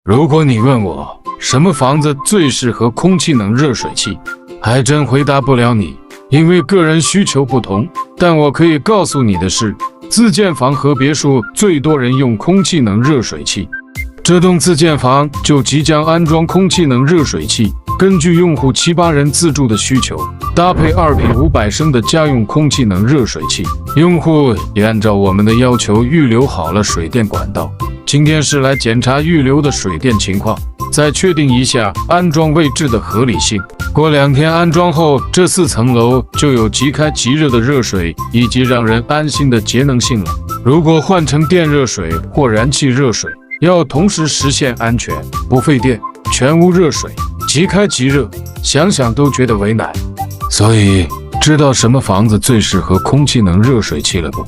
如果你问我什么房子最适合空气能热水器，还真回答不了你，因为个人需求不同。但我可以告诉你的是，自建房和别墅最多人用空气能热水器。这栋自建房就即将安装空气能热水器，根据用户7、8人自住的需求，搭配2匹500升的家用空气能热水器。用户也按照我们的要求预留好了水电管道。今天是来检查预留的水电情况，再确定一下安装位置的合理性。过2天安装后，这4层楼就有即开即热的热水以及让人安心的节能性了。如果换成电热水或燃气热水，要同时实现安全、不费电、全屋热水、即开即热，想想都觉得为难。所以，知道什么房子最适合空气能热水器了不？